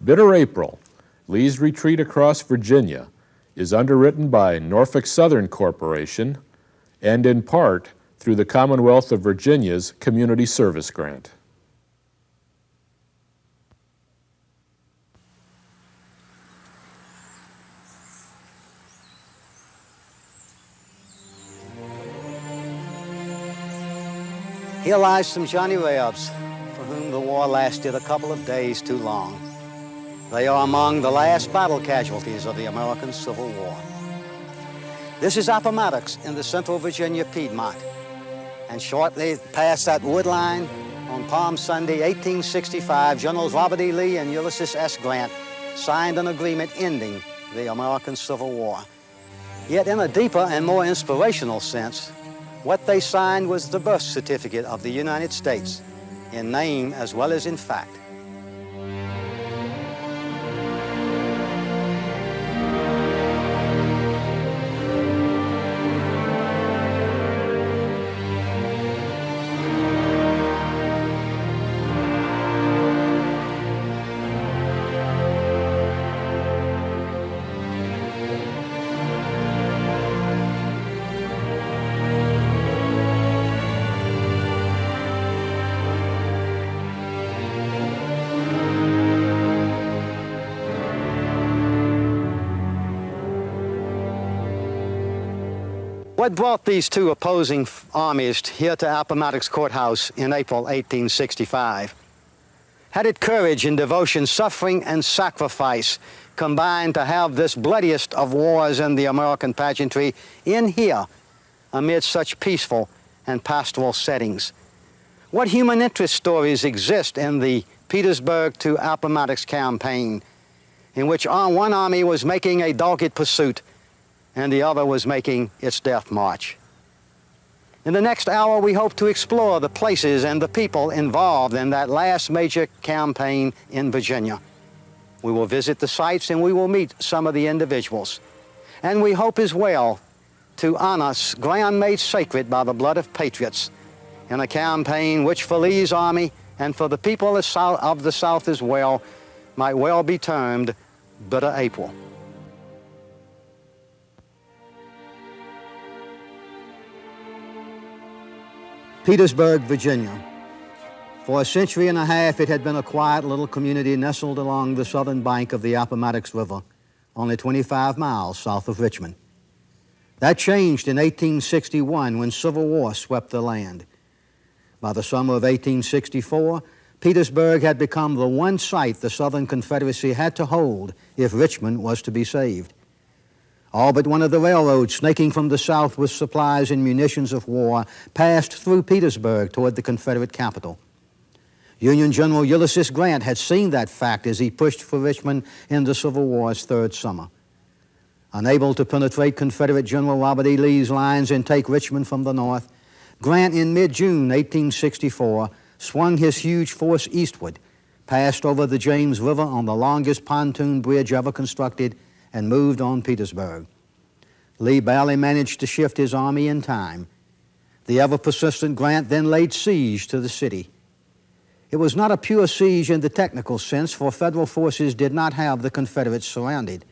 Bitter April, Lee's retreat across Virginia, is underwritten by Norfolk Southern Corporation and in part through the Commonwealth of Virginia's Community Service Grant. Here lies some Johnny Rebs, for whom the war lasted a couple of days too long. They are among the last battle casualties of the American Civil War. This is Appomattox in the central Virginia Piedmont. And shortly past that wood line, on Palm Sunday, 1865, Generals Robert E. Lee and Ulysses S. Grant signed an agreement ending the American Civil War. Yet in a deeper and more inspirational sense, what they signed was the birth certificate of the United States, in name as well as in fact. What brought these two opposing armies here to Appomattox Courthouse in April 1865? Had it courage and devotion, suffering and sacrifice combined to have this bloodiest of wars in the American pageantry in here amid such peaceful and pastoral settings? What human interest stories exist in the Petersburg to Appomattox campaign, in which one army was making a dogged pursuit and the other was making its death march? In the next hour, we hope to explore the places and the people involved in that last major campaign in Virginia. We will visit the sites and we will meet some of the individuals. And we hope as well to honor ground made sacred by the blood of patriots in a campaign which for Lee's army and for the people of the South as well might well be termed Bitter April. Petersburg, Virginia. For a century and a half, it had been a quiet little community nestled along the southern bank of the Appomattox River, only 25 miles south of Richmond. That changed in 1861 when Civil War swept the land. By the summer of 1864, Petersburg had become the one site the Southern Confederacy had to hold if Richmond was to be saved. All but one of the railroads snaking from the south with supplies and munitions of war passed through Petersburg toward the Confederate capital. Union General Ulysses Grant had seen that fact as he pushed for Richmond in the Civil War's third summer. Unable to penetrate Confederate General Robert E. Lee's lines and take Richmond from the north, Grant in mid-June 1864 swung his huge force eastward, passed over the James River on the longest pontoon bridge ever constructed, and moved on Petersburg. Lee barely managed to shift his army in time. The ever-persistent Grant then laid siege to the city. It was not a pure siege in the technical sense, for Federal forces did not have the Confederates surrounded.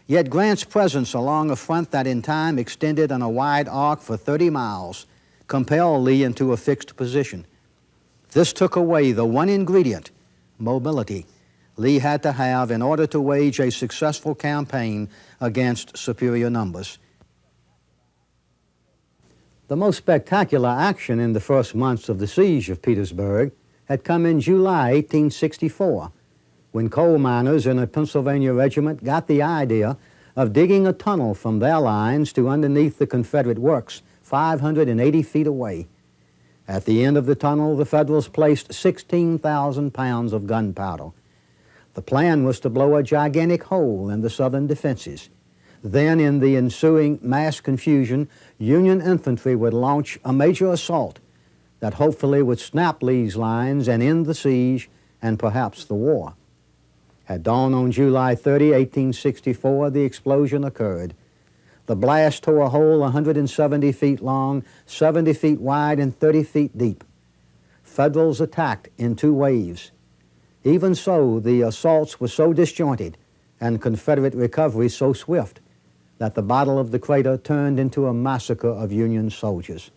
Yet Grant's presence along a front that in time extended on a wide arc for 30 miles compelled Lee into a fixed position. This took away the one ingredient, mobility, Lee had to have in order to wage a successful campaign against superior numbers. The most spectacular action in the first months of the siege of Petersburg had come in July 1864, when coal miners in a Pennsylvania regiment got the idea of digging a tunnel from their lines to underneath the Confederate works 580 feet away. At the end of the tunnel, the Federals placed 16,000 pounds of gunpowder. The plan was to blow a gigantic hole in the Southern defenses. Then, in the ensuing mass confusion, Union infantry would launch a major assault that hopefully would snap Lee's lines and end the siege and perhaps the war. At dawn on July 30, 1864, the explosion occurred. The blast tore a hole 170 feet long, 70 feet wide, and 30 feet deep. Federals attacked in two waves. Even so, the assaults were so disjointed and Confederate recovery so swift that the Battle of the Crater turned into a massacre of Union soldiers.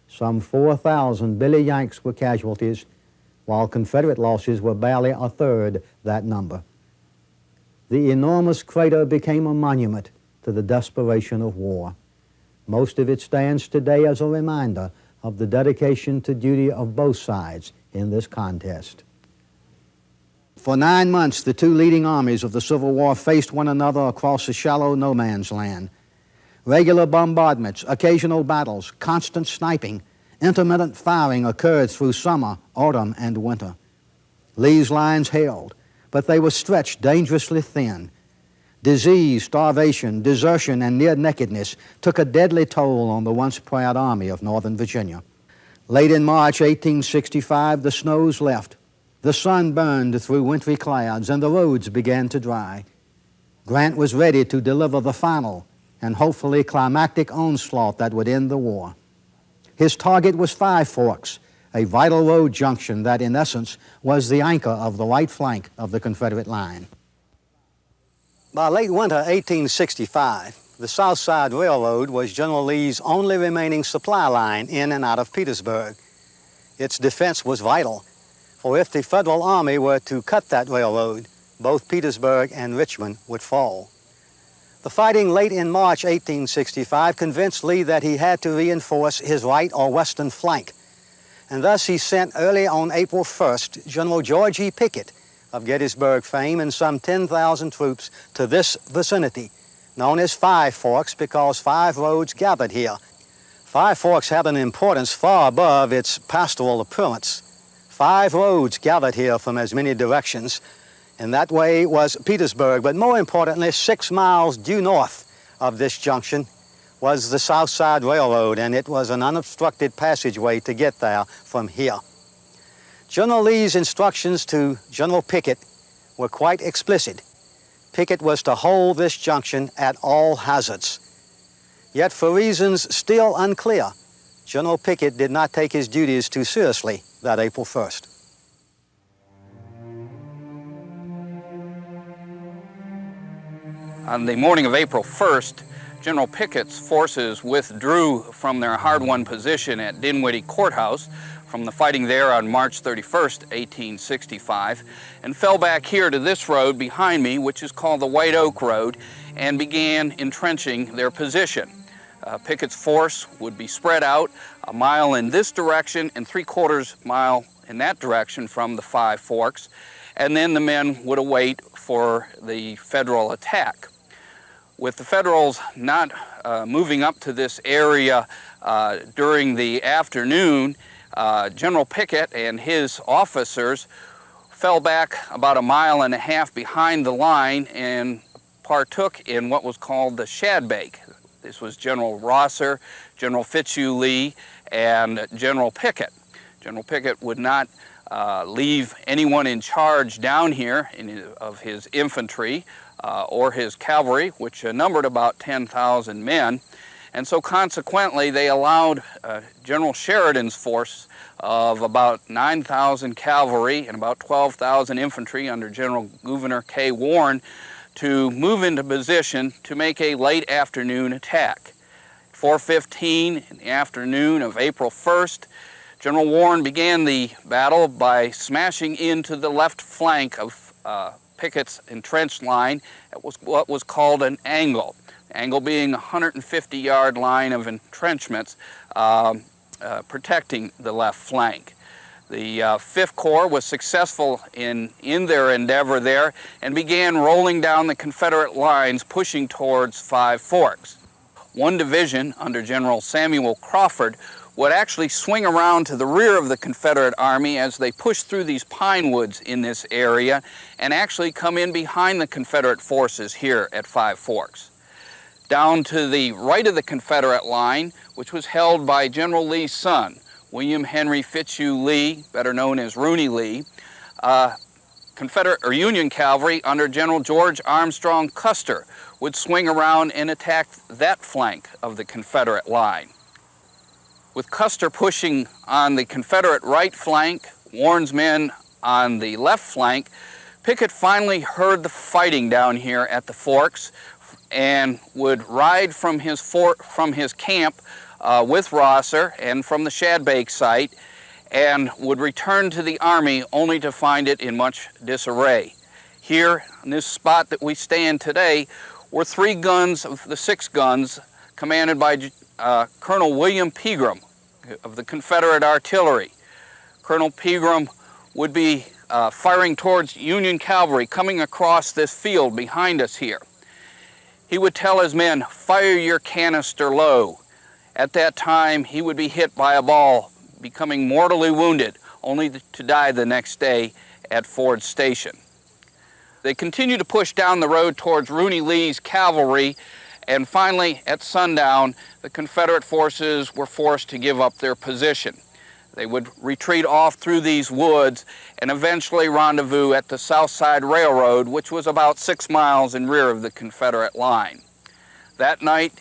Some 4,000 Billy Yanks were casualties, while Confederate losses were barely a third that number. The enormous crater became a monument to the desperation of war. Most of it stands today as a reminder of the dedication to duty of both sides in this contest. For 9 months, the two leading armies of the Civil War faced one another across a shallow no man's land. Regular bombardments, occasional battles, constant sniping, intermittent firing occurred through summer, autumn, and winter. Lee's lines held, but they were stretched dangerously thin. Disease, starvation, desertion, and near-nakedness took a deadly toll on the once proud Army of Northern Virginia. Late in March 1865, the snows left. The sun burned through wintry clouds, and the roads began to dry. Grant was ready to deliver the final and hopefully climactic onslaught that would end the war. His target was Five Forks, a vital road junction that, in essence, was the anchor of the right flank of the Confederate line. By late winter 1865, the South Side Railroad was General Lee's only remaining supply line in and out of Petersburg. Its defense was vital, for if the Federal Army were to cut that railroad, both Petersburg and Richmond would fall. The fighting late in March 1865 convinced Lee that he had to reinforce his right or western flank, and thus he sent early on April 1st General George E. Pickett of Gettysburg fame and some 10,000 troops to this vicinity, known as Five Forks because 5 roads gathered here. Five Forks had an importance far above its pastoral appearance. 5 roads gathered here from as many directions, and that way was Petersburg. But more importantly, 6 miles due north of this junction was the South Side Railroad, and it was an unobstructed passageway to get there from here. General Lee's instructions to General Pickett were quite explicit. Pickett was to hold this junction at all hazards. Yet for reasons still unclear, General Pickett did not take his duties too seriously that April 1st. On the morning of April 1st, General Pickett's forces withdrew from their hard-won position at Dinwiddie Courthouse from the fighting there on March 31st, 1865, and fell back here to this road behind me, which is called the White Oak Road, and began entrenching their position. Pickett's force would be spread out a mile in this direction and 3/4 mile in that direction from the Five Forks, and then the men would await for the Federal attack. With the Federals not moving up to this area during the afternoon, General Pickett and his officers fell back about 1.5 miles behind the line and partook in what was called the Shadbake. This was General Rosser, General Fitzhugh Lee, and General Pickett. General Pickett would not leave anyone in charge down here of his infantry or his cavalry, which numbered about 10,000 men. And so consequently, they allowed General Sheridan's force of about 9,000 cavalry and about 12,000 infantry under General Gouverneur K. Warren to move into position to make a late afternoon attack. 4:15 in the afternoon of April 1st, General Warren began the battle by smashing into the left flank of Pickett's entrenched line at what was called an angle. Angle being a 150-yard line of entrenchments protecting the left flank. The 5th Corps was successful in their endeavor there and began rolling down the Confederate lines, pushing towards Five Forks. One division under General Samuel Crawford would actually swing around to the rear of the Confederate Army as they pushed through these pine woods in this area and actually come in behind the Confederate forces here at Five Forks. Down to the right of the Confederate line, which was held by General Lee's son, William Henry Fitzhugh Lee, better known as Rooney Lee, Confederate or Union cavalry under General George Armstrong Custer would swing around and attack that flank of the Confederate line. With Custer pushing on the Confederate right flank, Warren's men on the left flank, Pickett finally heard the fighting down here at the forks and would ride from his camp with Rosser and from the Shadbake site, and would return to the army only to find it in much disarray. Here, in this spot that we stand today, were 3 guns of the 6 guns commanded by Colonel William Pegram of the Confederate artillery. Colonel Pegram would be firing towards Union cavalry coming across this field behind us here. He would tell his men, "Fire your canister low." At that time, he would be hit by a ball, becoming mortally wounded, only to die the next day at Ford Station. They continued to push down the road towards Rooney Lee's cavalry, and finally, at sundown, the Confederate forces were forced to give up their position. They would retreat off through these woods and eventually rendezvous at the South Side Railroad, which was about 6 miles in rear of the Confederate line. That night,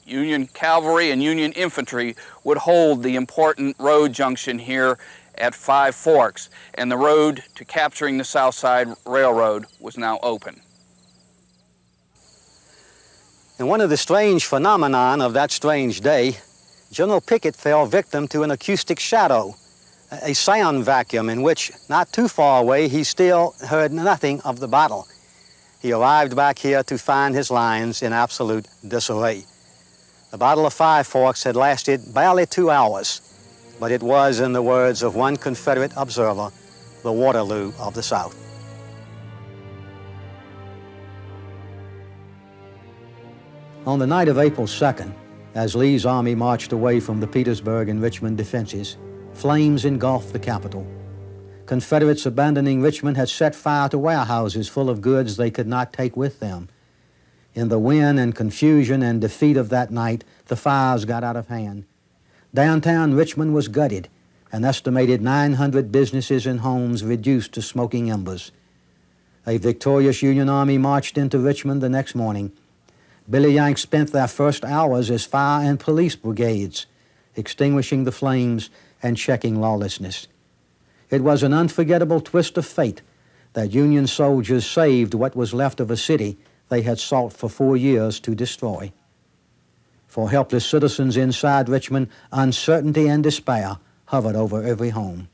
Union cavalry and Union infantry would hold the important road junction here at 5 Forks, and the road to capturing the South Side Railroad was now open. In one of the strange phenomenon of that strange day, General Pickett fell victim to an acoustic shadow, a sound vacuum in which, not too far away, he still heard nothing of the battle. He arrived back here to find his lines in absolute disarray. The Battle of 5 Forks had lasted barely 2 hours, but it was, in the words of one Confederate observer, the Waterloo of the South. On the night of April 2nd, as Lee's army marched away from the Petersburg and Richmond defenses, flames engulfed the capital. Confederates abandoning Richmond had set fire to warehouses full of goods they could not take with them. In the wind and confusion and defeat of that night, the fires got out of hand. Downtown Richmond was gutted, an estimated 900 businesses and homes reduced to smoking embers. A victorious Union army marched into Richmond the next morning. Billy Yanks spent their first hours as fire and police brigades, extinguishing the flames and checking lawlessness. It was an unforgettable twist of fate that Union soldiers saved what was left of a city they had sought for 4 years to destroy. For helpless citizens inside Richmond, uncertainty and despair hovered over every home.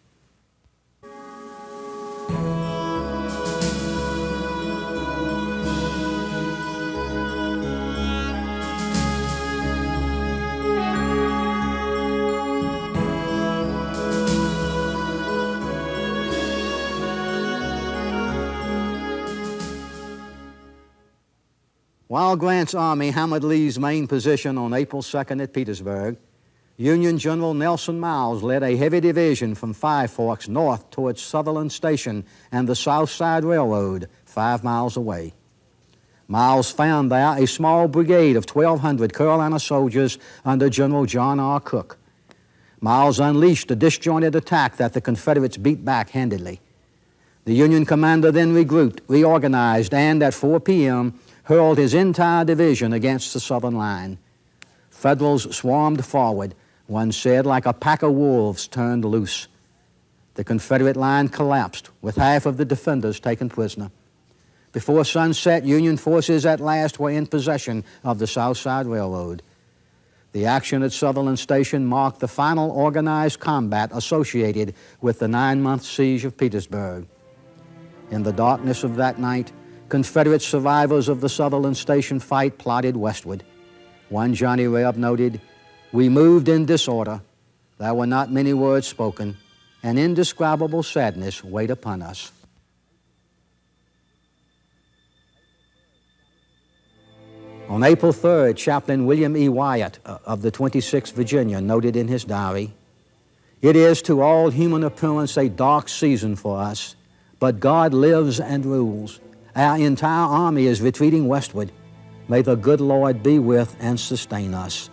While Grant's army hammered Lee's main position on April 2nd at Petersburg, Union General Nelson Miles led a heavy division from 5 Forks north towards Sutherland Station and the South Side Railroad, 5 miles away. Miles found there a small brigade of 1,200 Carolina soldiers under General John R. Cook. Miles unleashed a disjointed attack that the Confederates beat back handedly. The Union commander then regrouped, reorganized, and at 4 p.m., hurled his entire division against the Southern line. Federals swarmed forward, one said, like a pack of wolves turned loose. The Confederate line collapsed, with half of the defenders taken prisoner. Before sunset, Union forces at last were in possession of the South Side Railroad. The action at Sutherland Station marked the final organized combat associated with the 9-month siege of Petersburg. In the darkness of that night, Confederate survivors of the Sutherland Station fight plodded westward. One Johnny Reb noted, "We moved in disorder. There were not many words spoken. An indescribable sadness weighed upon us." On April 3rd, Chaplain William E. Wyatt of the 26th Virginia noted in his diary, "It is to all human appearance a dark season for us, but God lives and rules. Our entire army is retreating westward. May the good Lord be with and sustain us."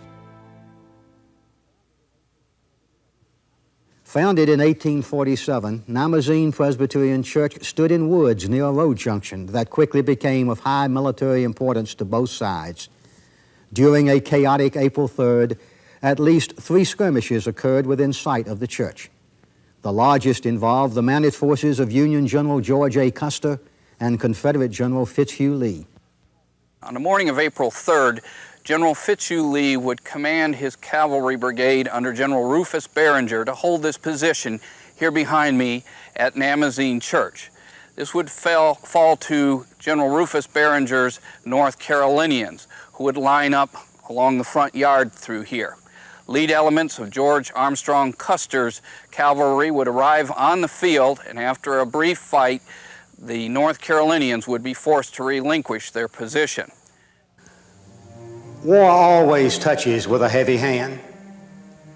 Founded in 1847, Namazine Presbyterian Church stood in woods near a road junction that quickly became of high military importance to both sides. During a chaotic April 3rd, at least 3 skirmishes occurred within sight of the church. The largest involved the mounted forces of Union General George A. Custer and Confederate General Fitzhugh Lee. On the morning of April 3rd, General Fitzhugh Lee would command his cavalry brigade under General Rufus Barringer to hold this position here behind me at Namozine Church. This would fall to General Rufus Barringer's North Carolinians, who would line up along the front yard through here. Lead elements of George Armstrong Custer's cavalry would arrive on the field, and after a brief fight, the North Carolinians would be forced to relinquish their position. War always touches with a heavy hand.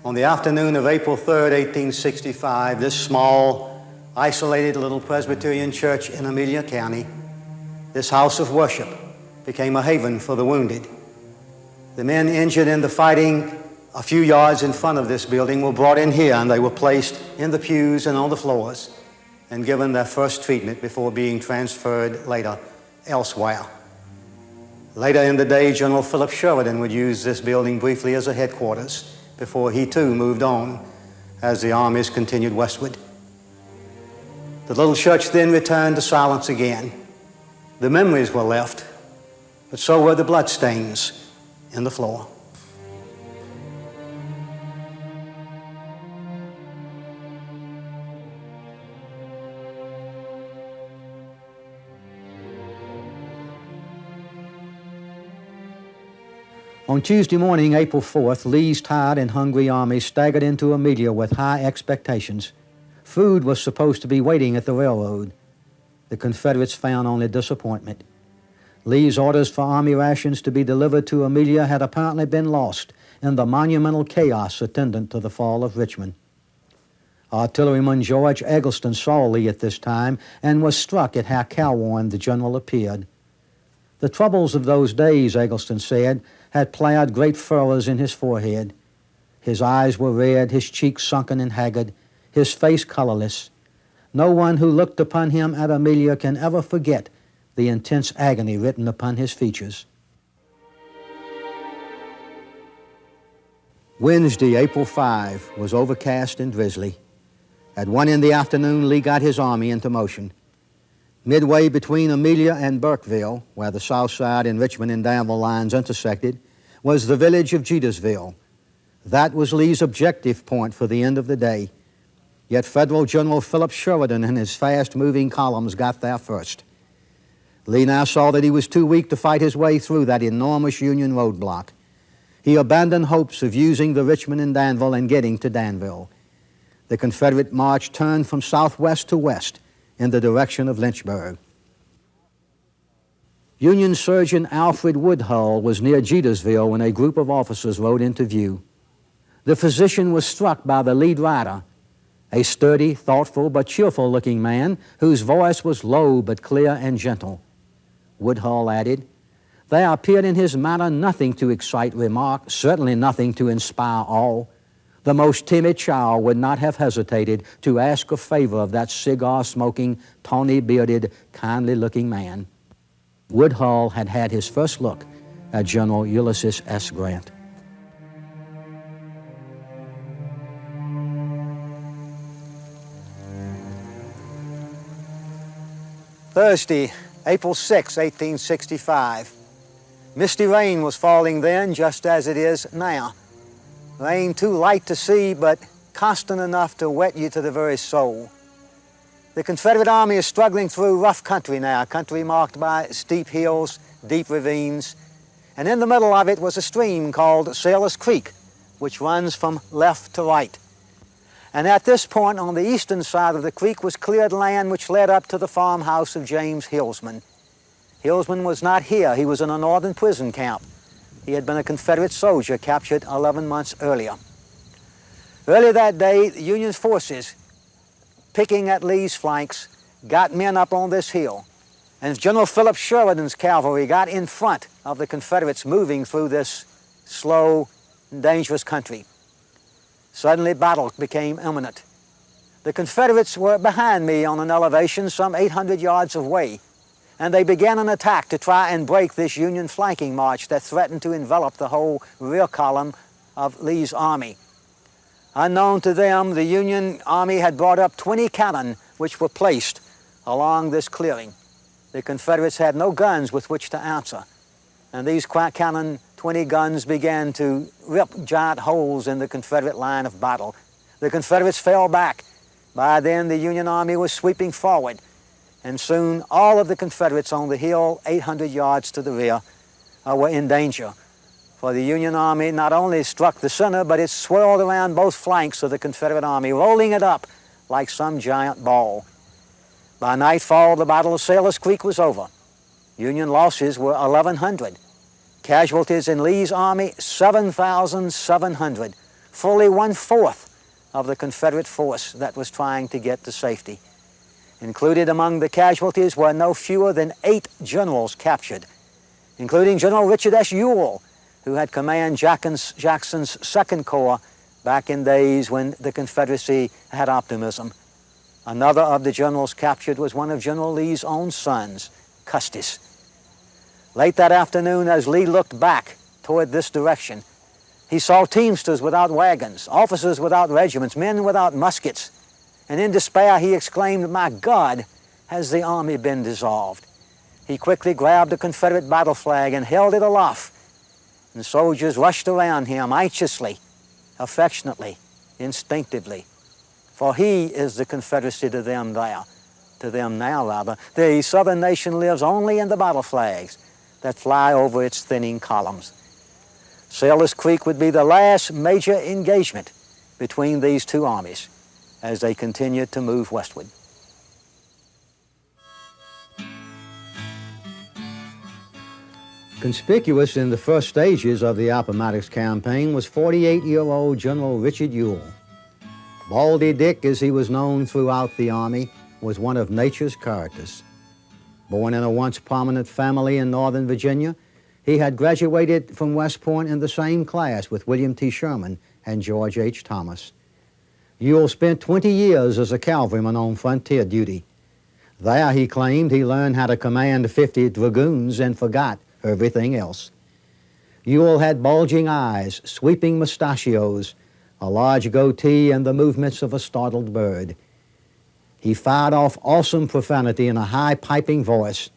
On the afternoon of April 3rd, 1865, this small, isolated little Presbyterian church in Amelia County, this house of worship, became a haven for the wounded. The men injured in the fighting a few yards in front of this building were brought in here, and they were placed in the pews and on the floors and given their first treatment before being transferred later elsewhere. Later in the day, General Philip Sheridan would use this building briefly as a headquarters before he too moved on as the armies continued westward. The little church then returned to silence again. The memories were left, but so were the bloodstains in the floor. On Tuesday morning, April 4th, Lee's tired and hungry army staggered into Amelia with high expectations. Food was supposed to be waiting at the railroad. The Confederates found only disappointment. Lee's orders for army rations to be delivered to Amelia had apparently been lost in the monumental chaos attendant to the fall of Richmond. Artilleryman George Eggleston saw Lee at this time and was struck at how careworn the general appeared. The troubles of those days, Eggleston said, had plowed great furrows in his forehead. His eyes were red, his cheeks sunken and haggard, his face colorless. No one who looked upon him at Amelia can ever forget the intense agony written upon his features. Wednesday, April 5, was overcast and drizzly. At 1 in the afternoon, Lee got his army into motion. Midway between Amelia and Burkeville, where the South Side and Richmond and Danville lines intersected, was the village of Jetersville. That was Lee's objective point for the end of the day. Yet Federal General Philip Sheridan and his fast-moving columns got there first. Lee now saw that he was too weak to fight his way through that enormous Union roadblock. He abandoned hopes of using the Richmond and Danville and getting to Danville. The Confederate march turned from southwest to west in the direction of Lynchburg. Union Surgeon Alfred Woodhull was near Jetersville when a group of officers rode into view. The physician was struck by the lead rider, a sturdy, thoughtful, but cheerful-looking man whose voice was low but clear and gentle. Woodhull added, "There appeared in his manner nothing to excite remark, certainly nothing to inspire awe. The most timid child would not have hesitated to ask a favor of that cigar-smoking, tawny-bearded, kindly-looking man." Woodhull had had his first look at General Ulysses S. Grant. Thursday, April 6, 1865. Misty rain was falling then, just as it is now. Rain too light to see, but constant enough to wet you to the very soul. The Confederate Army is struggling through rough country now, country marked by steep hills, deep ravines, and in the middle of it was a stream called Sailor's Creek, which runs from left to right. And at this point on the eastern side of the creek was cleared land which led up to the farmhouse of James Hillsman. Hillsman was not here. He was in a northern prison camp. He had been a Confederate soldier captured 11 months earlier. Earlier that day, the Union's forces, picking at Lee's flanks, got men up on this hill. And General Philip Sheridan's cavalry got in front of the Confederates moving through this slow and dangerous country. Suddenly, battle became imminent. The Confederates were behind me on an elevation some 800 yards away, and they began an attack to try and break this Union flanking march that threatened to envelop the whole rear column of Lee's army. Unknown to them, the Union Army had brought up 20 cannon which were placed along this clearing. The Confederates had no guns with which to answer, and these cannon, 20 guns, began to rip giant holes in the Confederate line of battle. The Confederates fell back. By then, the Union Army was sweeping forward, and soon all of the Confederates on the hill 800 yards to the rear were in danger. For the Union Army not only struck the center, but it swirled around both flanks of the Confederate Army, rolling it up like some giant ball. By nightfall, the Battle of Sailor's Creek was over. Union losses were 1,100. Casualties in Lee's army, 7,700, fully 1/4 of the Confederate force that was trying to get to safety. Included among the casualties were no fewer than 8 generals captured, including General Richard S. Yule, who had command Jackson's 2nd Corps back in days when the Confederacy had optimism. Another of the generals captured was one of General Lee's own sons, Custis. Late that afternoon, as Lee looked back toward this direction, he saw teamsters without wagons, officers without regiments, men without muskets, and in despair he exclaimed, "My God, has the army been dissolved?" He quickly grabbed a Confederate battle flag and held it aloft, and soldiers rushed around him anxiously, affectionately, instinctively. For he is the Confederacy to them now. The Southern nation lives only in the battle flags that fly over its thinning columns. Sailor's Creek would be the last major engagement between these two armies as they continued to move westward. Conspicuous in the first stages of the Appomattox campaign was 48-year-old General Richard Yule. Baldy Dick, as he was known throughout the Army, was one of nature's characters. Born in a once prominent family in Northern Virginia, he had graduated from West Point in the same class with William T. Sherman and George H. Thomas. Yule spent 20 years as a cavalryman on frontier duty. There, he claimed, he learned how to command 50 dragoons and forgot everything else. Yule had bulging eyes, sweeping mustachios, a large goatee, and the movements of a startled bird. He fired off awesome profanity in a high piping voice,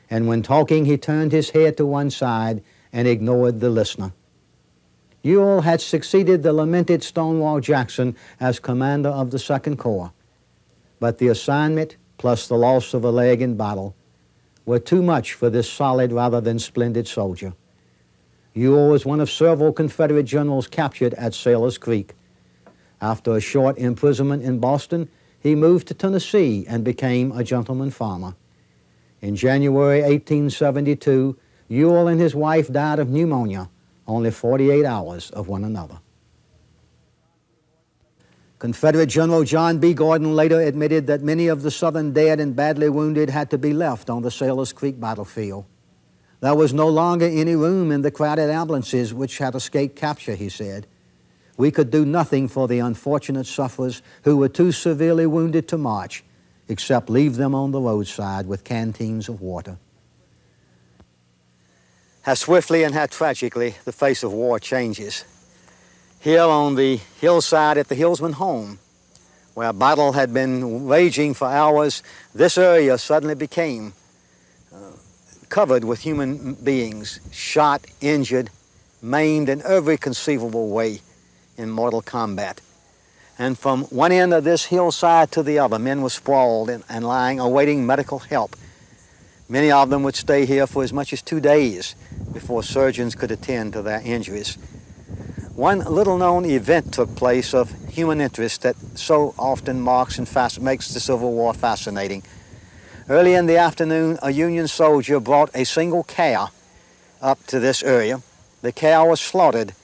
and when talking he turned his head to one side and ignored the listener. Yule had succeeded the lamented Stonewall Jackson as commander of the 2nd Corps, but the assignment, plus the loss of a leg in battle, were too much for this solid rather than splendid soldier. Yule was one of several Confederate generals captured at Sailor's Creek. After a short imprisonment in Boston, he moved to Tennessee and became a gentleman farmer. In January 1872, Yule and his wife died of pneumonia, only 48 hours of one another. Confederate General John B. Gordon later admitted that many of the Southern dead and badly wounded had to be left on the Sailor's Creek battlefield. There was no longer any room in the crowded ambulances which had escaped capture, he said. We could do nothing for the unfortunate sufferers who were too severely wounded to march, except leave them on the roadside with canteens of water. How swiftly and how tragically the face of war changes. Here on the hillside at the Hillsman home, where battle had been raging for hours, this area suddenly became covered with human beings, shot, injured, maimed in every conceivable way in mortal combat. And from one end of this hillside to the other, men were sprawled and lying, awaiting medical help. Many of them would stay here for as much as 2 days before surgeons could attend to their injuries. One little-known event took place of human interest that so often marks and makes the Civil War fascinating. Early in the afternoon, a Union soldier brought a single cow up to this area. The cow was slaughtered,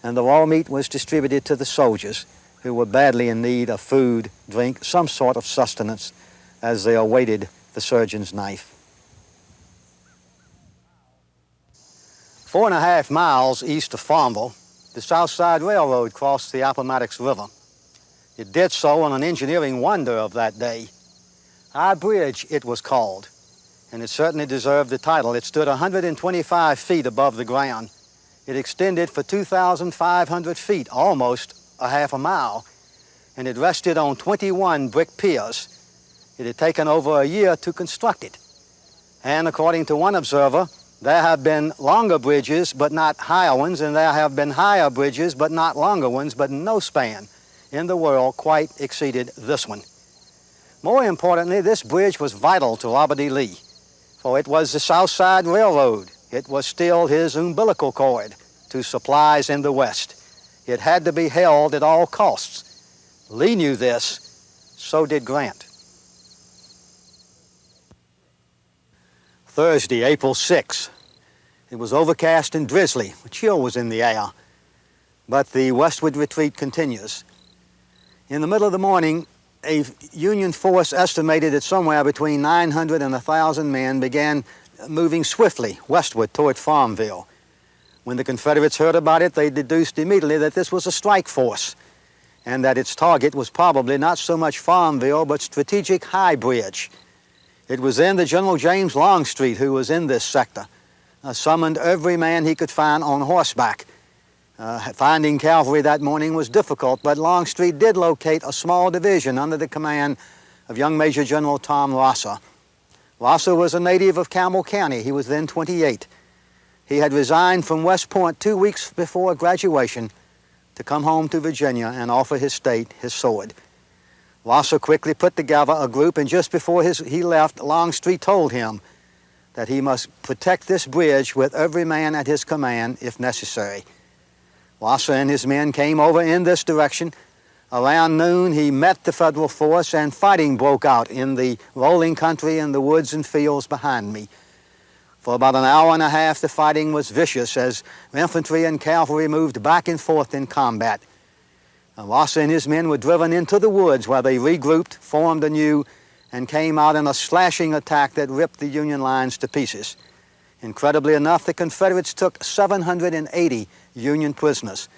and the raw meat was distributed to the soldiers who were badly in need of food, drink, some sort of sustenance as they awaited the surgeon's knife. 4.5 miles east of Farmville, the South Side Railroad crossed the Appomattox River. It did so on an engineering wonder of that day. High Bridge, it was called, and it certainly deserved the title. It stood 125 feet above the ground. It extended for 2,500 feet, almost a half a mile, and it rested on 21 brick piers. It had taken over a year to construct it. And according to one observer, there have been longer bridges but not higher ones, and there have been higher bridges but not longer ones, but no span in the world quite exceeded this one. More importantly, this bridge was vital to Robert E. Lee, for it was the South Side Railroad. It was still his umbilical cord to supplies in the West. It had to be held at all costs. Lee knew this, so did Grant. Thursday, April 6. It was overcast and drizzly. A chill was in the air, but the westward retreat continues. In the middle of the morning, a Union force estimated at somewhere between 900 and 1,000 men began moving swiftly westward toward Farmville. When the Confederates heard about it, they deduced immediately that this was a strike force and that its target was probably not so much Farmville but strategic High Bridge. It was then that General James Longstreet, who was in this sector, summoned every man he could find on horseback. Finding cavalry that morning was difficult, but Longstreet did locate a small division under the command of young Major General Tom Rosser. Rosser was a native of Campbell County. He was then 28. He had resigned from West Point 2 weeks before graduation to come home to Virginia and offer his state his sword. Rosser quickly put together a group, and just before he left, Longstreet told him that he must protect this bridge with every man at his command if necessary. Rosser and his men came over in this direction. Around noon, he met the Federal force, and fighting broke out in the rolling country and the woods and fields behind me. For about an hour and a half, the fighting was vicious as infantry and cavalry moved back and forth in combat. Rosser and his men were driven into the woods where they regrouped, formed anew, and came out in a slashing attack that ripped the Union lines to pieces. Incredibly enough, the Confederates took 780 Union prisoners.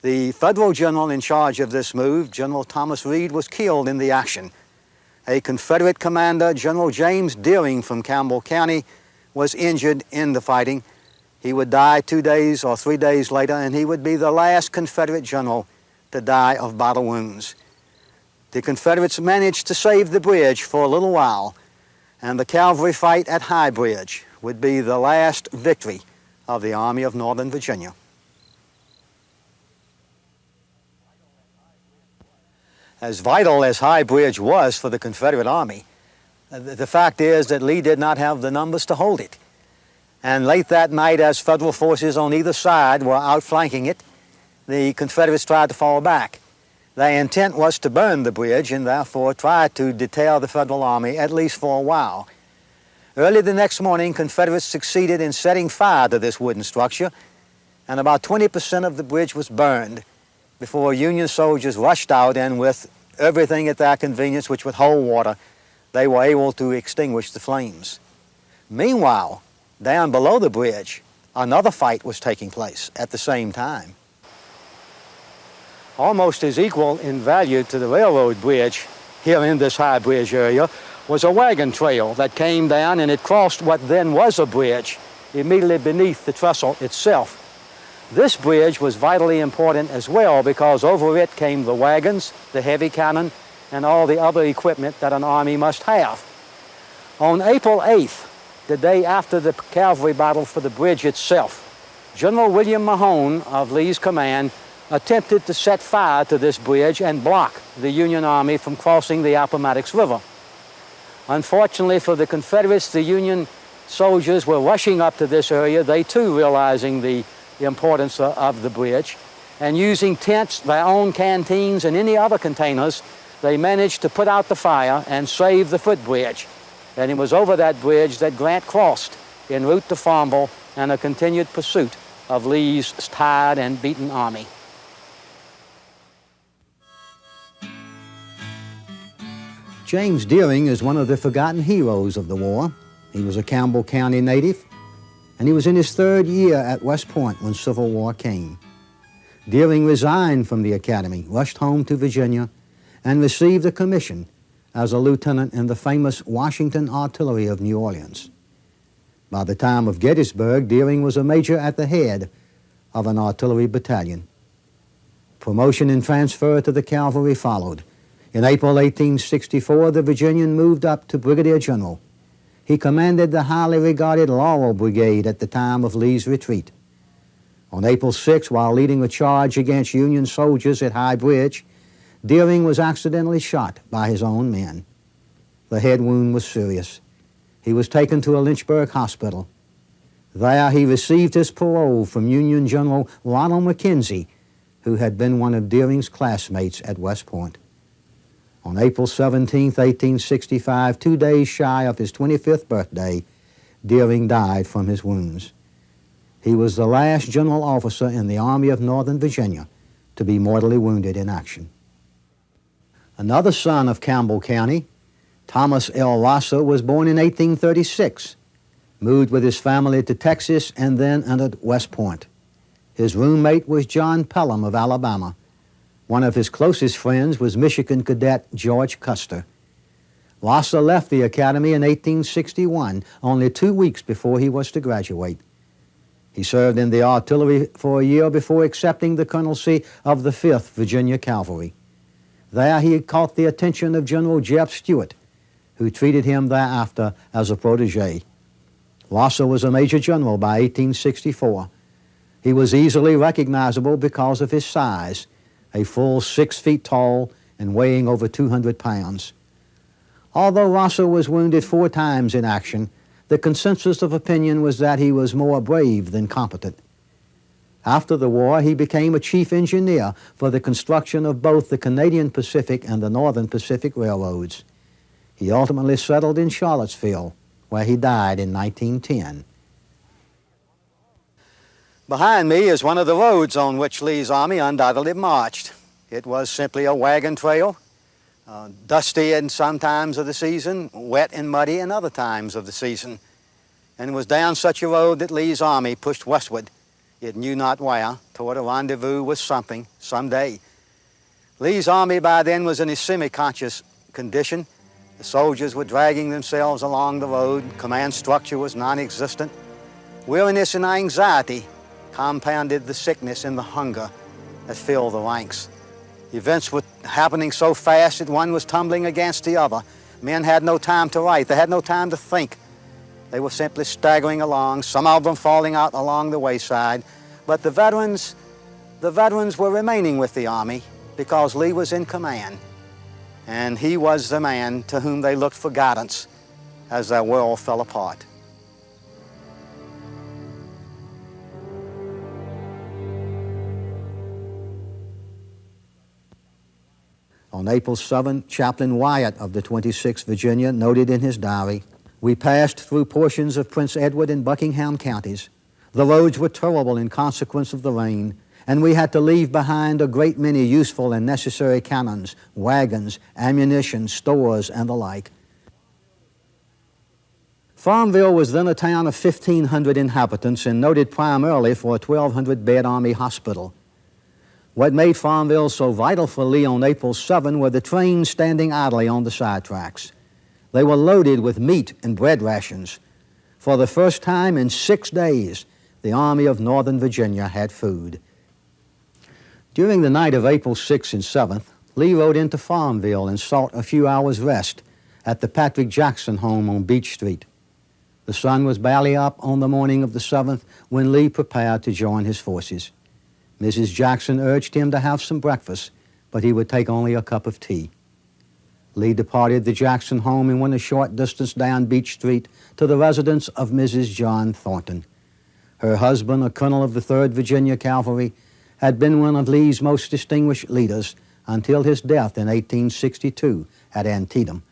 The Federal general in charge of this move, General Thomas Reed, was killed in the action. A Confederate commander, General James Deering from Campbell County, was injured in the fighting. He would die 2 days or 3 days later, and he would be the last Confederate general to die of battle wounds. The Confederates managed to save the bridge for a little while, and the cavalry fight at High Bridge would be the last victory of the Army of Northern Virginia. As vital as High Bridge was for the Confederate Army, the fact is that Lee did not have the numbers to hold it. And late that night, as Federal forces on either side were outflanking it, the Confederates tried to fall back. Their intent was to burn the bridge and therefore try to deter the Federal Army, at least for a while. Early the next morning, Confederates succeeded in setting fire to this wooden structure, and about 20% of the bridge was burned before Union soldiers rushed out, and with everything at their convenience which would hold water, they were able to extinguish the flames. Meanwhile, down below the bridge, another fight was taking place at the same time. Almost as equal in value to the railroad bridge here in this High Bridge area was a wagon trail that came down, and it crossed what then was a bridge immediately beneath the trestle itself. This bridge was vitally important as well because over it came the wagons, the heavy cannon, and all the other equipment that an army must have. On April 8th, the day after the cavalry battle for the bridge itself, General William Mahone of Lee's command attempted to set fire to this bridge and block the Union Army from crossing the Appomattox River. Unfortunately for the Confederates, the Union soldiers were rushing up to this area, they too realizing the importance of the bridge, and using tents, their own canteens, and any other containers, they managed to put out the fire and save the footbridge. And it was over that bridge that Grant crossed en route to Farmville and a continued pursuit of Lee's tired and beaten army. James Deering is one of the forgotten heroes of the war. He was a Campbell County native, and he was in his third year at West Point when Civil War came. Deering resigned from the academy, rushed home to Virginia, and received a commission as a lieutenant in the famous Washington Artillery of New Orleans. By the time of Gettysburg, Deering was a major at the head of an artillery battalion. Promotion and transfer to the cavalry followed. In April 1864, the Virginian moved up to brigadier general. He commanded the highly regarded Laurel Brigade at the time of Lee's retreat. On April 6, while leading a charge against Union soldiers at High Bridge, Deering was accidentally shot by his own men. The head wound was serious. He was taken to a Lynchburg hospital. There he received his parole from Union General Ronald McKenzie, who had been one of Deering's classmates at West Point. On April 17, 1865, 2 days shy of his 25th birthday, Deering died from his wounds. He was the last general officer in the Army of Northern Virginia to be mortally wounded in action. Another son of Campbell County, Thomas L. Rosser, was born in 1836, moved with his family to Texas, and then entered West Point. His roommate was John Pelham of Alabama. One of his closest friends was Michigan cadet George Custer. Rosser left the academy in 1861, only 2 weeks before he was to graduate. He served in the artillery for a year before accepting the colonelcy of the 5th Virginia Cavalry. There he caught the attention of General Jeb Stuart, who treated him thereafter as a protege. Rosser was a major general by 1864. He was easily recognizable because of his size, a full 6 feet tall and weighing over 200 pounds. Although Rosser was wounded 4 times in action, the consensus of opinion was that he was more brave than competent. After the war, he became a chief engineer for the construction of both the Canadian Pacific and the Northern Pacific Railroads. He ultimately settled in Charlottesville, where he died in 1910. Behind me is one of the roads on which Lee's army undoubtedly marched. It was simply a wagon trail, dusty in some times of the season, wet and muddy in other times of the season. And it was down such a road that Lee's army pushed westward, it knew not where, toward a rendezvous with something, someday. Lee's army by then was in a semi-conscious condition. The soldiers were dragging themselves along the road. Command structure was non-existent. Weariness and anxiety compounded the sickness and the hunger that filled the ranks. Events were happening so fast that one was tumbling against the other. Men had no time to write. They had no time to think. They were simply staggering along, some of them falling out along the wayside. But the veterans were remaining with the army because Lee was in command. And he was the man to whom they looked for guidance as their world fell apart. On April 7, Chaplain Wyatt of the 26th Virginia noted in his diary, "We passed through portions of Prince Edward and Buckingham counties. The roads were terrible in consequence of the rain, and we had to leave behind a great many useful and necessary cannons, wagons, ammunition, stores, and the like." Farmville was then a town of 1,500 inhabitants and noted primarily for a 1,200-bed Army hospital. What made Farmville so vital for Lee on April 7 were the trains standing idly on the side tracks. They were loaded with meat and bread rations. For the first time in 6 days, the Army of Northern Virginia had food. During the night of April 6th and 7th, Lee rode into Farmville and sought a few hours' rest at the Patrick Jackson home on Beach Street. The sun was barely up on the morning of the 7th when Lee prepared to join his forces. Mrs. Jackson urged him to have some breakfast, but he would take only a cup of tea. Lee departed the Jackson home and went a short distance down Beach Street to the residence of Mrs. John Thornton. Her husband, a colonel of the 3rd Virginia Cavalry, had been one of Lee's most distinguished leaders until his death in 1862 at Antietam.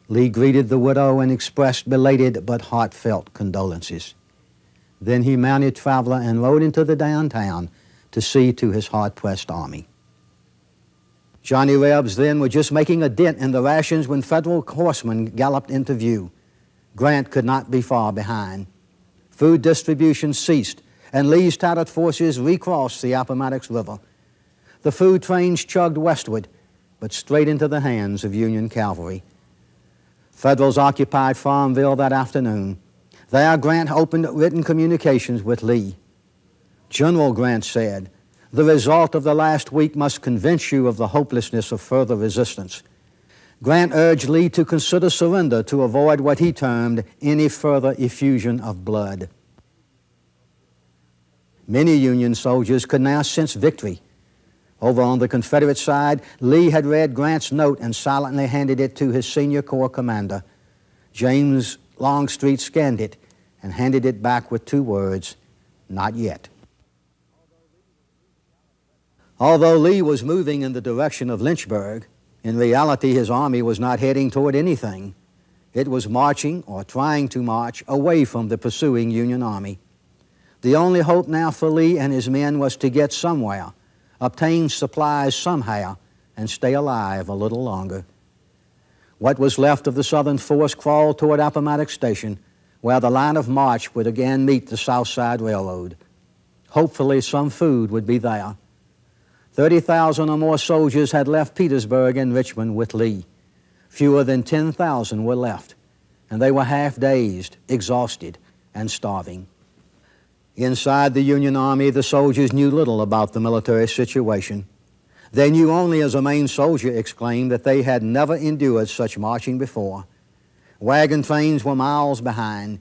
Lee greeted the widow and expressed belated but heartfelt condolences. Then he mounted Traveler and rode into the downtown to see to his hard-pressed army. Johnny Rebs then were just making a dent in the rations when Federal horsemen galloped into view. Grant could not be far behind. Food distribution ceased, and Lee's tattered forces recrossed the Appomattox River. The food trains chugged westward, but straight into the hands of Union cavalry. Federals occupied Farmville that afternoon. There, Grant opened written communications with Lee. General Grant said, The result of the last week must convince you of the hopelessness of further resistance. Grant urged Lee to consider surrender to avoid what he termed any further effusion of blood. Many Union soldiers could now sense victory. Over on the Confederate side, Lee had read Grant's note and silently handed it to his senior corps commander. James Longstreet scanned it and handed it back with 2 words, "Not yet." Although Lee was moving in the direction of Lynchburg, in reality his army was not heading toward anything. It was marching, or trying to march, away from the pursuing Union army. The only hope now for Lee and his men was to get somewhere, obtain supplies somehow, and stay alive a little longer. What was left of the Southern force crawled toward Appomattox Station, where the line of march would again meet the South Side Railroad. Hopefully some food would be there. 30,000 or more soldiers had left Petersburg and Richmond with Lee. Fewer than 10,000 were left, and they were half-dazed, exhausted, and starving. Inside the Union Army, the soldiers knew little about the military situation. They knew only, as a Maine soldier exclaimed, that they had never endured such marching before. Wagon trains were miles behind.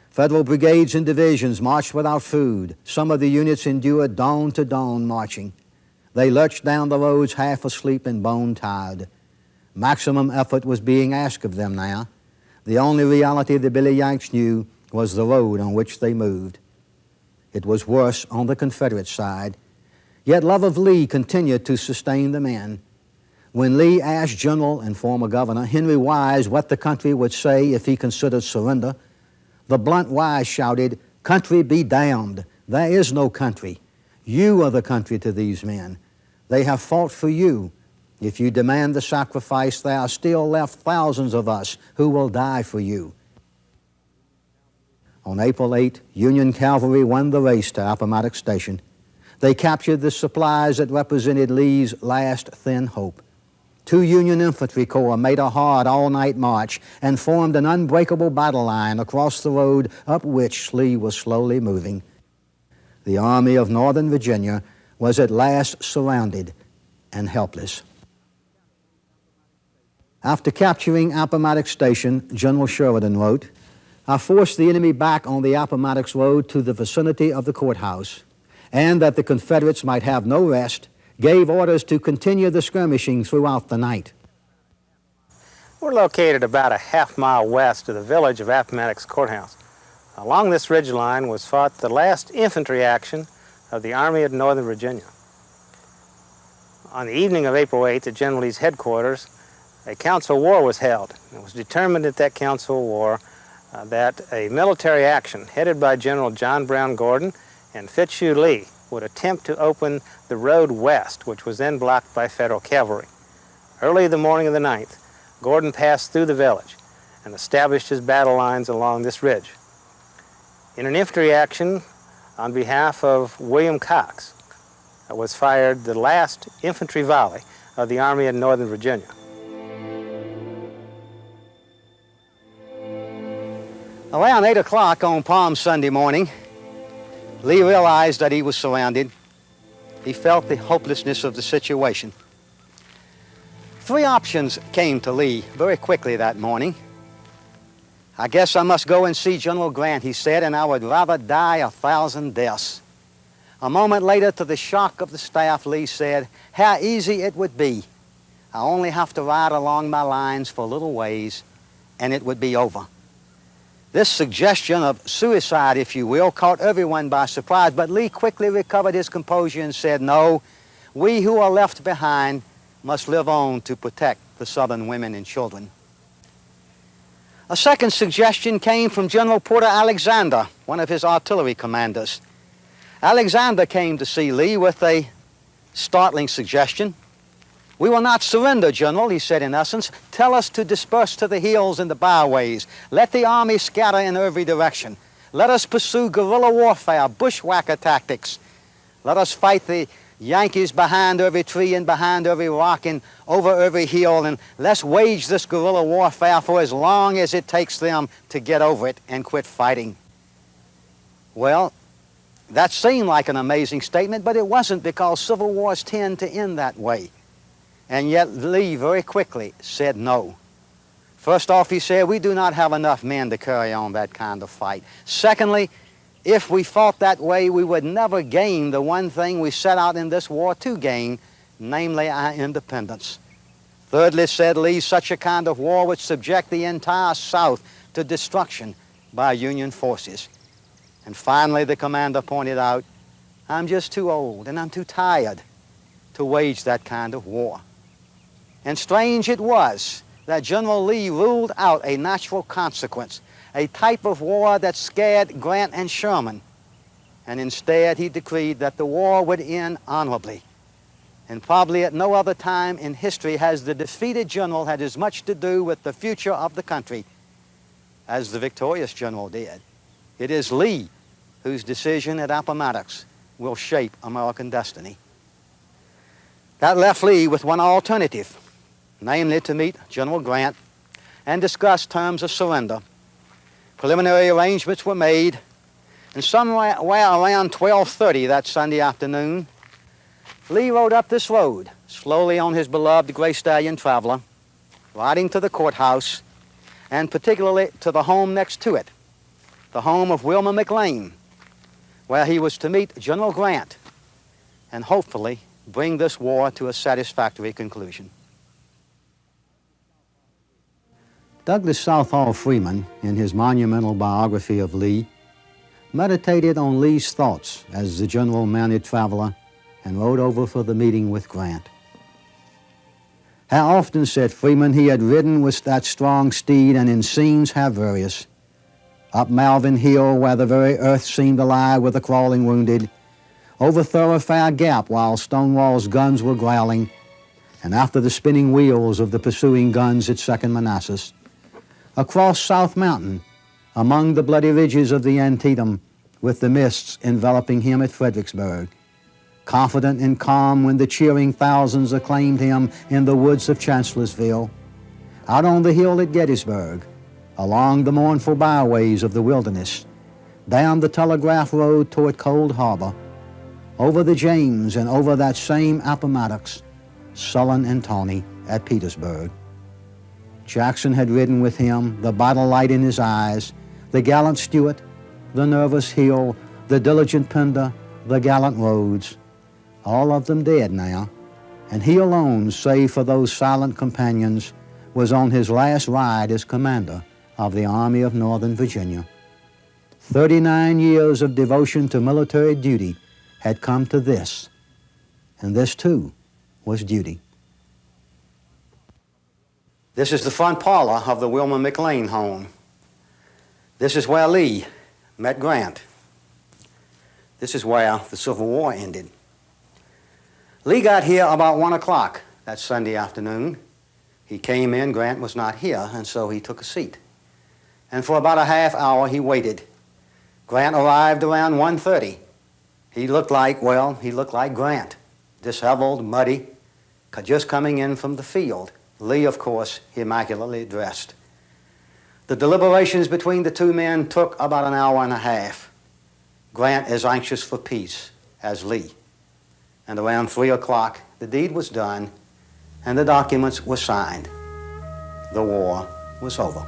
Federal brigades and divisions marched without food. Some of the units endured dawn-to-dawn marching. They lurched down the roads half asleep and bone-tired. Maximum effort was being asked of them now. The only reality the Billy Yanks knew was the road on which they moved. It was worse on the Confederate side. Yet love of Lee continued to sustain the men. When Lee asked General and former Governor Henry Wise what the country would say if he considered surrender, the blunt Wise shouted, "Country be damned. There is no country. You are the country to these men. They have fought for you. If you demand the sacrifice, there are still left thousands of us who will die for you." On April 8, Union cavalry won the race to Appomattox Station. They captured the supplies that represented Lee's last thin hope. 2 Union infantry corps made a hard all-night march and formed an unbreakable battle line across the road up which Lee was slowly moving. The Army of Northern Virginia was at last surrounded and helpless. After capturing Appomattox Station, General Sheridan wrote, "I forced the enemy back on the Appomattox Road to the vicinity of the courthouse, and that the Confederates might have no rest, gave orders to continue the skirmishing throughout the night." We're located about a half-mile west of the village of Appomattox Courthouse. Along this ridgeline was fought the last infantry action of the Army of Northern Virginia. On the evening of April 8th at General Lee's headquarters, a council war was held. It was determined at that council war that a military action headed by General John Brown Gordon and Fitzhugh Lee would attempt to open the road west, which was then blocked by Federal cavalry. Early the morning of the 9th, Gordon passed through the village and established his battle lines along this ridge. In an infantry action on behalf of William Cox was fired the last infantry volley of the Army of Northern Virginia. Around 8 o'clock on Palm Sunday morning, Lee realized that he was surrounded. He felt the hopelessness of the situation. 3 options came to Lee very quickly that morning. "I guess I must go and see General Grant," he said, "and I would rather die 1,000 deaths." A moment later, to the shock of the staff, Lee said, "How easy it would be. I only have to ride along my lines for a little ways, and it would be over." This suggestion of suicide, if you will, caught everyone by surprise, but Lee quickly recovered his composure and said, "No, we who are left behind must live on to protect the Southern women and children." A second suggestion came from General Porter Alexander, one of his artillery commanders. Alexander came to see Lee with a startling suggestion. "We will not surrender, General," he said in essence. "Tell us to disperse to the hills and the byways. Let the army scatter in every direction. Let us pursue guerrilla warfare, bushwhacker tactics. Let us fight the Yankees behind every tree and behind every rock and over every hill, and let's wage this guerrilla warfare for as long as it takes them to get over it and quit fighting." Well, That seemed like an amazing statement, but it wasn't, because civil wars tend to end that way. And yet Lee very quickly said no. First off, he said, we do not have enough men to carry on that kind of fight. Secondly, if we fought that way, we would never gain the one thing we set out in this war to gain, namely our independence. Thirdly, said Lee, such a kind of war would subject the entire South to destruction by Union forces. And finally, the commander pointed out, I'm just too old and I'm too tired to wage that kind of war. And strange it was that General Lee ruled out a natural consequence, a type of war that scared Grant and Sherman. And instead, he decreed that the war would end honorably. And probably at no other time in history has the defeated general had as much to do with the future of the country as the victorious general did. It is Lee whose decision at Appomattox will shape American destiny. That left Lee with one alternative, namely to meet General Grant and discuss terms of surrender. Preliminary arrangements were made, and somewhere around 12:30 that Sunday afternoon, Lee rode up this road, slowly on his beloved gray stallion Traveler, riding to the courthouse, and particularly to the home next to it, the home of Wilmer McLean, where he was to meet General Grant and hopefully bring this war to a satisfactory conclusion. Douglas Southall Freeman, in his monumental biography of Lee, meditated on Lee's thoughts as the general mounted Traveler and rode over for the meeting with Grant. How often, said Freeman, he had ridden with that strong steed, and in scenes how various, up Malvern Hill, where the very earth seemed alive with the crawling wounded, over Thoroughfare Gap while Stonewall's guns were growling, and after the spinning wheels of the pursuing guns at Second Manassas, across South Mountain, among the bloody ridges of the Antietam, with the mists enveloping him at Fredericksburg, confident and calm when the cheering thousands acclaimed him in the woods of Chancellorsville, out on the hill at Gettysburg, along the mournful byways of the wilderness, down the Telegraph Road toward Cold Harbor, over the James and over that same Appomattox, sullen and tawny at Petersburg. Jackson had ridden with him, the battle light in his eyes, the gallant Stuart, the nervous Hill, the diligent Pender, the gallant Rhodes, all of them dead now, and he alone, save for those silent companions, was on his last ride as commander of the Army of Northern Virginia. 39 years of devotion to military duty had come to this, and this too was duty. This is the front parlor of the Wilmer McLean home. This is where Lee met Grant. This is where the Civil War ended. Lee got here about 1 o'clock that Sunday afternoon. He came in, Grant was not here, and so he took a seat. And for about a half hour he waited. Grant arrived around 1:30. He looked like Grant, disheveled, muddy, just coming in from the field. Lee, of course, immaculately dressed. The deliberations between the two men took about an hour and a half. Grant as anxious for peace as Lee. And around 3 o'clock, the deed was done and the documents were signed. The war was over.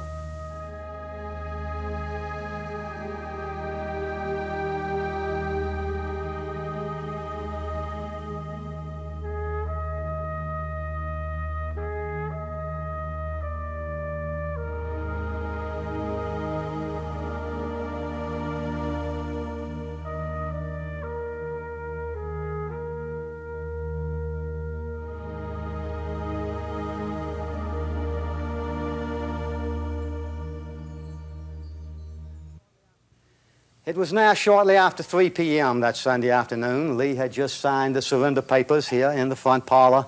It was now shortly after 3 p.m. that Sunday afternoon. Lee had just signed the surrender papers here in the front parlor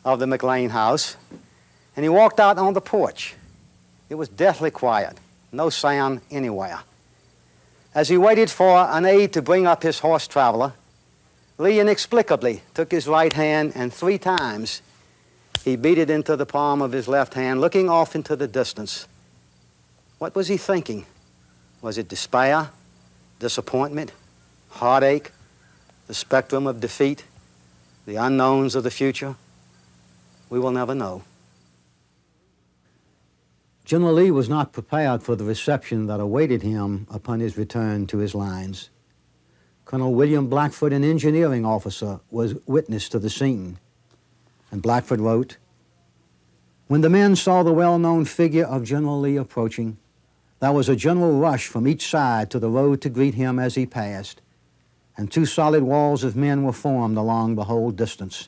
of the McLean house, and he walked out on the porch. It was deathly quiet, no sound anywhere. As he waited for an aide to bring up his horse Traveler, Lee inexplicably took his right hand and 3 times he beat it into the palm of his left hand, looking off into the distance. What was he thinking? Was it despair? Disappointment, heartache, the spectrum of defeat, the unknowns of the future, we will never know. General Lee was not prepared for the reception that awaited him upon his return to his lines. Colonel William Blackford, an engineering officer, was witness to the scene. And Blackford wrote, "When the men saw the well-known figure of General Lee approaching, there was a general rush from each side to the road to greet him as he passed, and two solid walls of men were formed along the whole distance.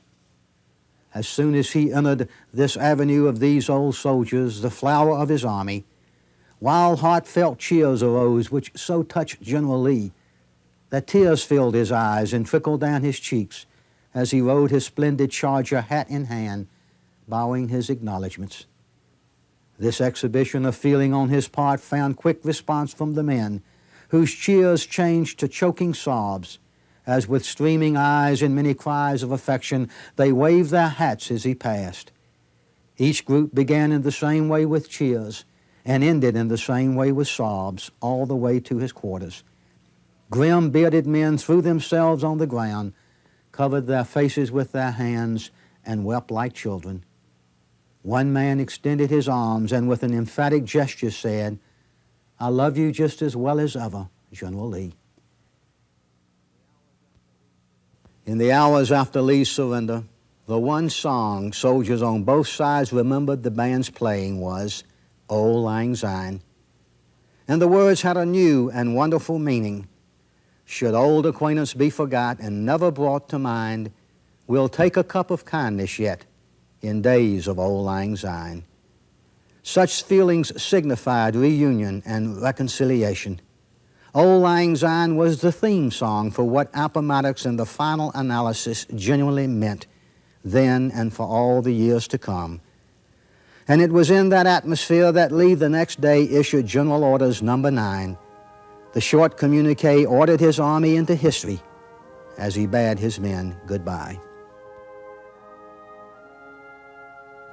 As soon as he entered this avenue of these old soldiers, the flower of his army, wild heartfelt cheers arose which so touched General Lee that tears filled his eyes and trickled down his cheeks as he rode his splendid charger, hat in hand, bowing his acknowledgments. This exhibition of feeling on his part found quick response from the men, whose cheers changed to choking sobs, as with streaming eyes and many cries of affection, they waved their hats as he passed. Each group began in the same way with cheers, and ended in the same way with sobs, all the way to his quarters. Grim, bearded men threw themselves on the ground, covered their faces with their hands, and wept like children. One man extended his arms and with an emphatic gesture said, 'I love you just as well as ever, General Lee.'" In the hours after Lee's surrender, the one song soldiers on both sides remembered the band's playing was "Auld Lang Syne." And the words had a new and wonderful meaning. "Should old acquaintance be forgot and never brought to mind, we'll take a cup of kindness yet in days of Auld Lang Syne." Such feelings signified reunion and reconciliation. Auld Lang Syne was the theme song for what Appomattox in the final analysis genuinely meant, then and for all the years to come. And it was in that atmosphere that Lee the next day issued General Orders No. 9. The short communique ordered his army into history as he bade his men goodbye.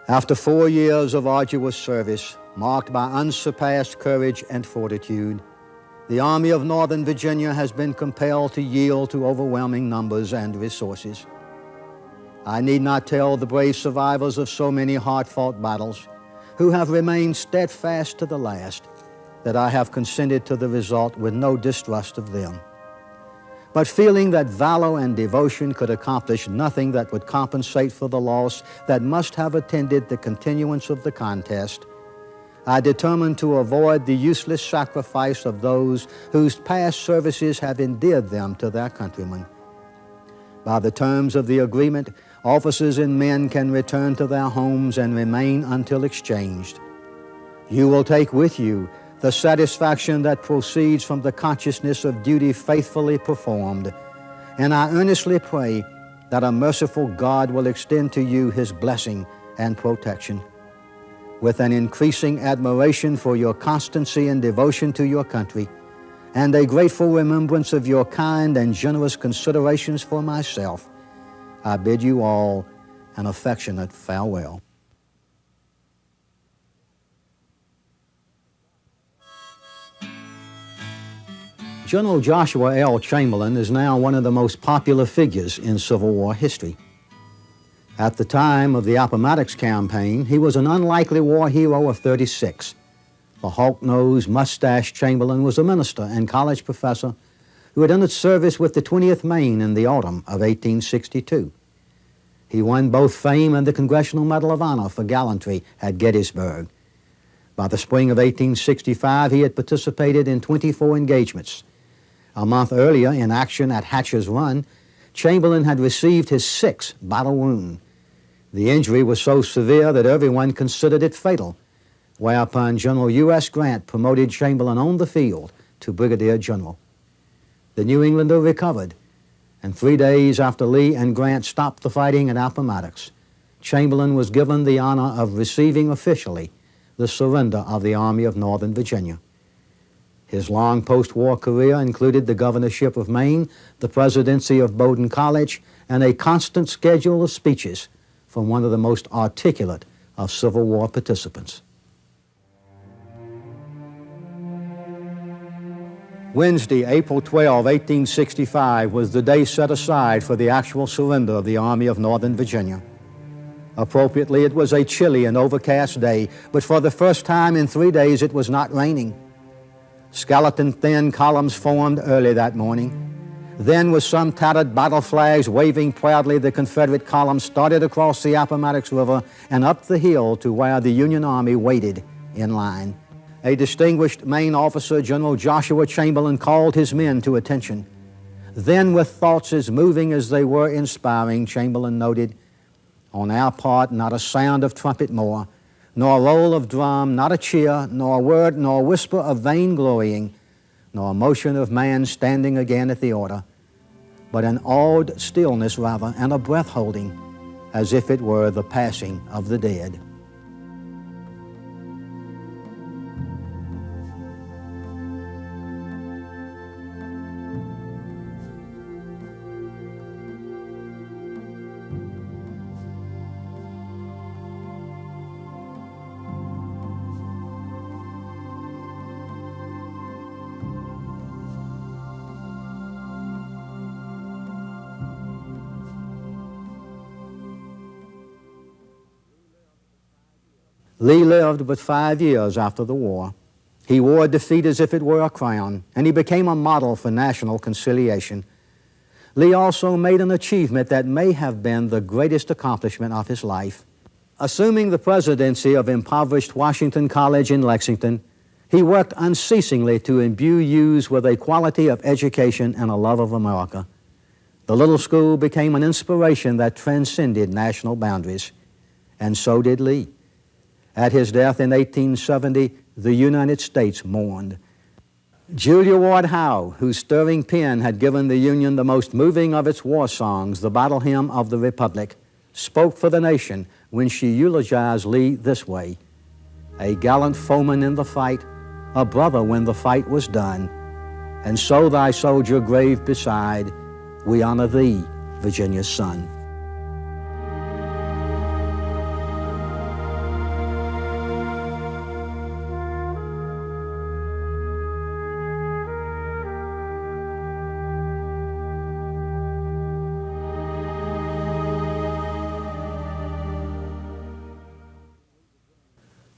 After 4 years of arduous service, marked by unsurpassed courage and fortitude, the Army of Northern Virginia has been compelled to yield to overwhelming numbers and resources. I need not tell the brave survivors of so many hard-fought battles, who have remained steadfast to the last, that I have consented to the result with no distrust of them. But feeling that valor and devotion could accomplish nothing that would compensate for the loss that must have attended the continuance of the contest, I determined to avoid the useless sacrifice of those whose past services have endeared them to their countrymen. By the terms of the agreement, officers and men can return to their homes and remain until exchanged. You will take with you the satisfaction that proceeds from the consciousness of duty faithfully performed, and I earnestly pray that a merciful God will extend to you His blessing and protection. With an increasing admiration for your constancy and devotion to your country, and a grateful remembrance of your kind and generous considerations for myself, I bid you all an affectionate farewell. General Joshua L. Chamberlain is now one of the most popular figures in Civil War history. At the time of the Appomattox campaign, he was an unlikely war hero of 36. The hawk-nosed, mustached Chamberlain was a minister and college professor who had entered service with the 20th Maine in the autumn of 1862. He won both fame and the Congressional Medal of Honor for gallantry at Gettysburg. By the spring of 1865, he had participated in 24 engagements. A month earlier, in action at Hatcher's Run, Chamberlain had received his 6th battle wound. The injury was so severe that everyone considered it fatal, whereupon General U.S. Grant promoted Chamberlain on the field to Brigadier General. The New Englander recovered, and 3 days after Lee and Grant stopped the fighting at Appomattox, Chamberlain was given the honor of receiving officially the surrender of the Army of Northern Virginia. His long post-war career included the governorship of Maine, the presidency of Bowdoin College, and a constant schedule of speeches from one of the most articulate of Civil War participants. Wednesday, April 12, 1865, was the day set aside for the actual surrender of the Army of Northern Virginia. Appropriately, it was a chilly and overcast day, but for the first time in 3 days it was not raining. Skeleton-thin columns formed early that morning. Then, with some tattered battle flags waving proudly, the Confederate column started across the Appomattox River and up the hill to where the Union Army waited in line. A distinguished Maine officer, General Joshua Chamberlain, called his men to attention. Then, with thoughts as moving as they were inspiring, Chamberlain noted, "On our part, not a sound of trumpet more, nor roll of drum, not a cheer, nor word, nor whisper of vain glorying, nor a motion of man standing again at the order, but an awed stillness rather, and a breath holding, as if it were the passing of the dead." Lee lived but 5 years after the war. He wore defeat as if it were a crown, and he became a model for national conciliation. Lee also made an achievement that may have been the greatest accomplishment of his life. Assuming the presidency of impoverished Washington College in Lexington, he worked unceasingly to imbue youths with a quality of education and a love of America. The little school became an inspiration that transcended national boundaries, and so did Lee. At his death in 1870, the United States mourned. Julia Ward Howe, whose stirring pen had given the Union the most moving of its war songs, the Battle Hymn of the Republic, spoke for the nation when she eulogized Lee this way: "A gallant foeman in the fight, a brother when the fight was done, and so thy soldier grave beside, we honor thee, Virginia's son."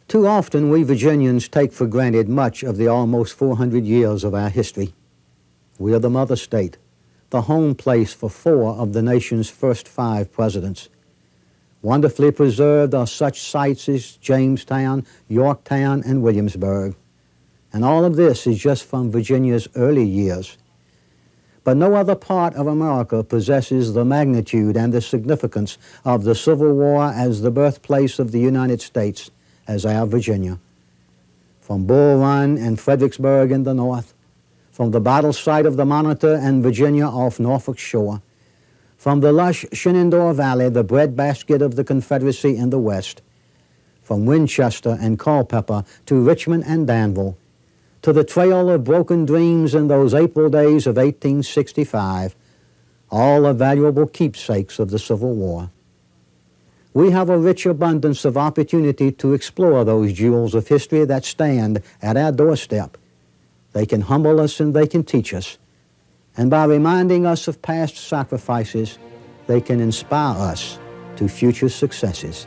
Too often we Virginians take for granted much of the almost 400 years of our history. We are the mother state, the home place for 4 of the nation's first 5 presidents. Wonderfully preserved are such sites as Jamestown, Yorktown, and Williamsburg. And all of this is just from Virginia's early years. But no other part of America possesses the magnitude and the significance of the Civil War as the birthplace of the United States as our Virginia. From Bull Run and Fredericksburg in the north, from the battle site of the Monitor and Virginia off Norfolk's shore, from the lush Shenandoah Valley, the breadbasket of the Confederacy in the west, from Winchester and Culpeper to Richmond and Danville, to the trail of broken dreams in those April days of 1865, all are valuable keepsakes of the Civil War. We have a rich abundance of opportunity to explore those jewels of history that stand at our doorstep. They can humble us and they can teach us. And by reminding us of past sacrifices, they can inspire us to future successes.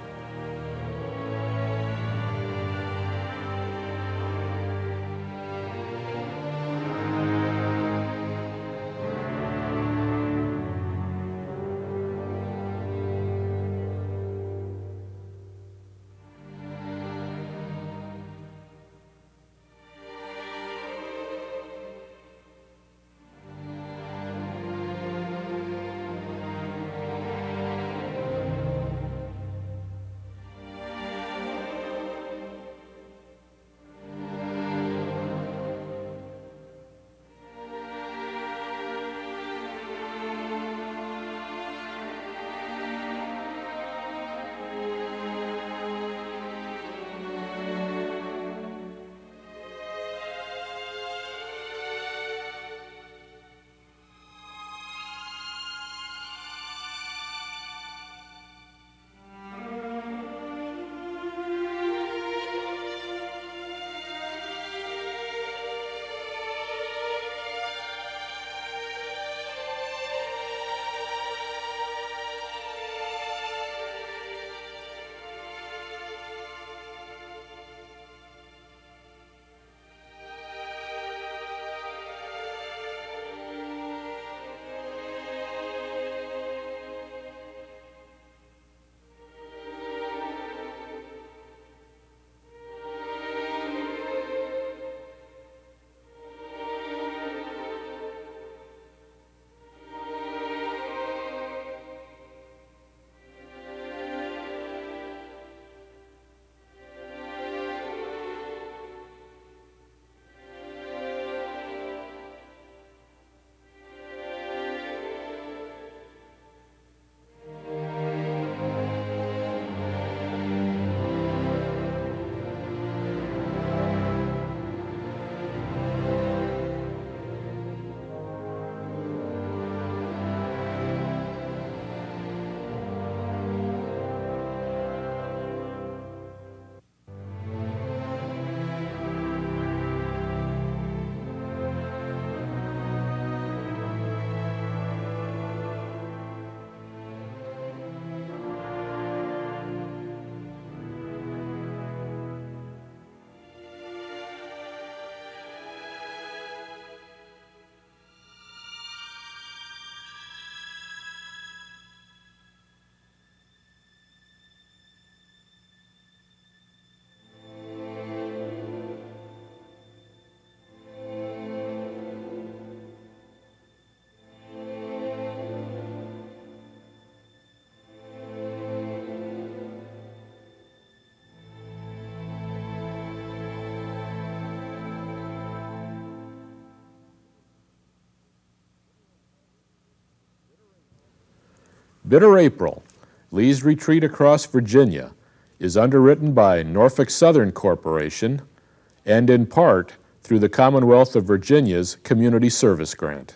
Bitter April, Lee's retreat across Virginia, is underwritten by Norfolk Southern Corporation and in part through the Commonwealth of Virginia's Community Service Grant.